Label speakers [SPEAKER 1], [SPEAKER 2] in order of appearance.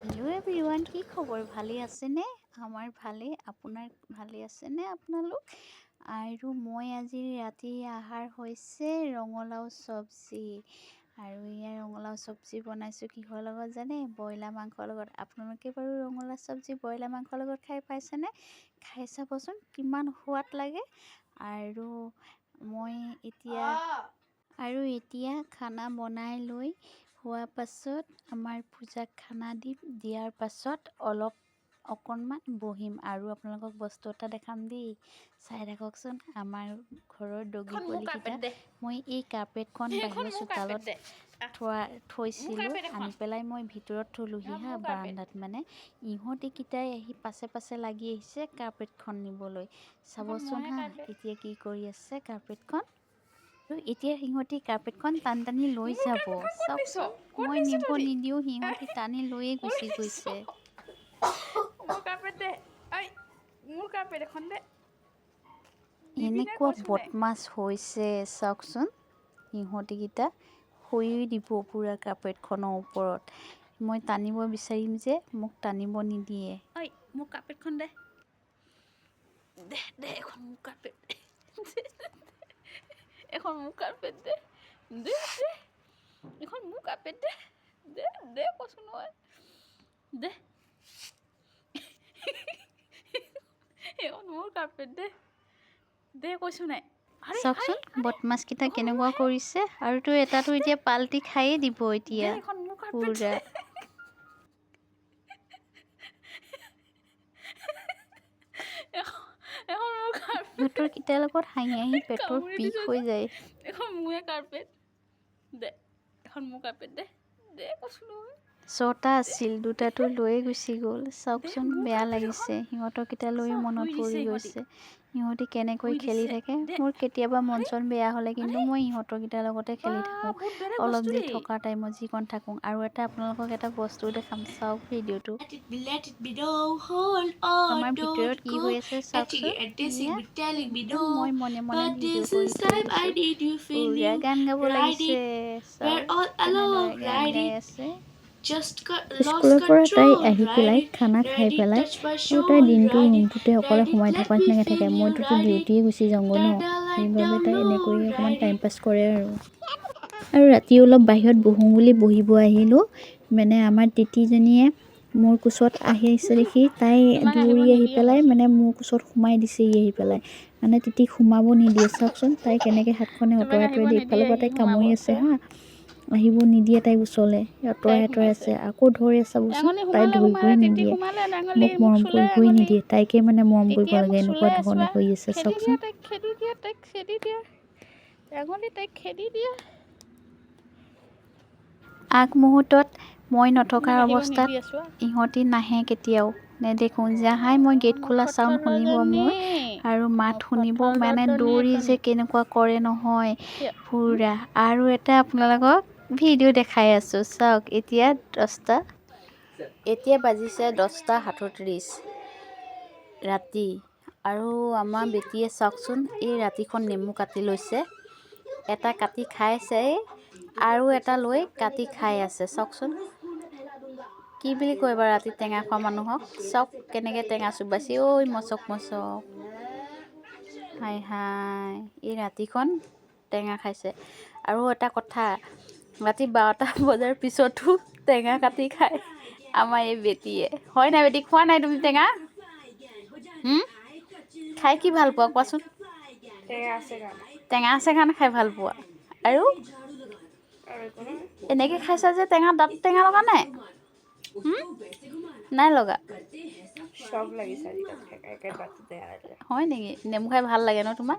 [SPEAKER 1] Hello' everyone, কি খবৰ? ভালে আছেনে? আমাৰ ভালে। আপোনাৰ ভালে আছেনে আপোনালোক? আৰু মই আজি ৰাতি আহাৰ হৈছে ৰঙালাও চব্জি। আৰু ইয়াৰ ৰঙালাও চব্জি বনাইছোঁ কিহৰ লগত জানে? ব্ৰইলাৰ মাংসৰ লগত। আপোনালোকে বাৰু ৰঙালাও চব্জি ব্ৰইলাৰ মাংসৰ লগত খাই পাইছেনে? খাই চাবচোন কিমান সোৱাদ লাগে। আৰু মই এতিয়া খানা বনাই লৈ হোৱাৰ পাছত আমাৰ পূজাক খানা দিয়াৰ পাছত অকণমান বহিম আৰু আপোনালোকক বস্তু এটা দেখাম দেই। চাই থাককচোন আমাৰ ঘৰৰ ডগী পোৱালিকেইটা। মই এই কাৰ্পেটখন বাহিৰৰ চোতালত থৈছিলোঁ, আনি পেলাই মই ভিতৰত থলোহি বাৰান্দাত। মানে ইহঁতিকেইটাই আহি পাছে পাছে লাগি আহিছে কাৰ্পেটখন নিবলৈ। চাবচোন এতিয়া কি কৰি আছে কাৰ্পেটখন। এতিয়া সিহঁতি কাৰ্পেটখন টানি লৈ যাব। চাওকচোন, মই নিব নিদিওঁ, সিহঁতি টানি লৈয়ে গুচি গৈছে। এনেকুৱা বদমাছ হৈছে চাওকচোন। সিহঁতিকেইটা শুই দিব পূৰা কাৰ্পেটখনৰ ওপৰত। মই টানিব বিচাৰিম যে মোক টানিব নিদিয়ে। মোক কাৰ্পেটখন দে দে এখন মোক কাৰ্পেট এখন মোক কাৰ্পেট দে দে দে এখন মোক কাৰ্পেট দে দে দে কৈছোঁ নহয় দে এখন মোৰ কাৰ্পেট দে দে কৈছোঁ নাই। চাওকচোন বদমাছকেইটা কেনেকুৱা কৰিছে। আৰু এটাতো এতিয়া পাল্টি খায়ে দিব এতিয়া পুৰা। সিহঁতৰ কেইটাৰ লগত হাঁহি হাঁহি পেটৰ বিষ হৈ যায়। এখন মোৰে কাৰ্পেট দে এখন মোৰ কাৰ্পেট দে দে কৈছোঁ নহয়। 6টা আছিল, 2টাটো লৈয়ে গুচি গ'ল। চাওকচোন বেয়া লাগিছে। সিহঁতৰকেইটা লৈয়ে মনত পৰি গৈছে সিহঁতি কেনেকৈ খেলি থাকে। মোৰ কেতিয়াবা মন চন বেয়া হ'লে কিন্তু মই ইহঁতৰকেইটাৰ লগতে খেলি থাকোঁ অলপ দেৰি থকাৰ টাইমত যিকণ থাকোঁ। আৰু আপোনালোকক এটা বস্তু দেখাম, চাওক ভিডিঅ'টো। আমাৰ ভিতৰত কি হৈ আছে চাওকচোন। মই মনে মনে ভিডিঅ' কৰি থৈ দিছোঁ। পুৰা গান গাব লাগিছে। কেনেদৰে গান গাই আছে। স্কুলৰ পৰা তাই আহি পেলাই খানা খাই পেলাই আৰু তাই দিনটো ৰুমটোতে অকলে সোমাই থকা নিচিনাকৈ থাকে। মইতোতো ডিউটিয়ে গুচি যাওঁগৈ ন, সেইবাবে তাই এনেকৈ অকণমান টাইম পাছ কৰে আৰু ৰাতি অলপ বাহিৰত বহোঁ বুলি বহিব আহিলোঁ। মানে আমাৰ তিতিজনীয়ে মোৰ কোচত আহিছে দেখি তাই দৌৰি আহি পেলাই মানে মোৰ কোচত সোমাই দিছেহি আহি পেলাই। মানে তিতিক সোমাব নিদিয়ে। চাওকচোন তাই কেনেকৈ হাতখনে অঁতৰাই দিয়ে। ইফালৰ পৰা তাইক কামুৰি আছে আহিব নিদিয়ে তাইক ওচৰলৈ, অঁতৰাই আছে। আকৌ ধৰি চাবচোন, তাই ধৰিবই নিদিয়ে, মোক মৰম কৰিবই নিদিয়ে। তাইকে মানে মৰম কৰিব লাগে, এনেকুৱা ধৰণে কৰি আছে চাওকচোন। আগমুহূৰ্তত মই নথকাৰ অৱস্থাত ইহঁতি নাহে, কেতিয়াও নেদেখোঁ। যাহাই মই গেট খোলা চাউণ্ড শুনিব মোৰ আৰু মাত শুনিব মানে দৌৰি যে কেনেকুৱা কৰে নহয় পুৰা। আৰু এটা আপোনালোকক ভিডিঅ' দেখাই আছোঁ চাওক। এতিয়া বাজিছে 10:38 ৰাতি। আৰু আমাৰ বেটীয়ে চাওকচোন এই ৰাতিখন নেমু কাটি লৈছে। এটা কাটি খাইছে আৰু এটা লৈ কাটি খাই আছে। চাওকচোন কি বুলি কয় বাৰু ৰাতি টেঙা খোৱা মানুহক। চাওক কেনেকৈ টেঙা চোবাইছে। ঐ মচক মচক, হাই হাই এই ৰাতিখন টেঙা খাইছে। আৰু এটা কথা, ৰাতি 12টা বজাৰ পিছতো টেঙা কাটি খায় আমাৰ এই বেটীয়ে। হয় নাই বেটী, খোৱা নাই তুমি টেঙা? খাই কি ভাল পোৱা কোৱাচোন? টেঙা আছে কাৰণে খাই ভাল পোৱা। আৰু এনেকৈ খাইছা যে টেঙা, দাঁত টেঙা লগা নাই? নাই লগা? হয় নেকি? নেমু খাই ভাল লাগে ন তোমাৰ?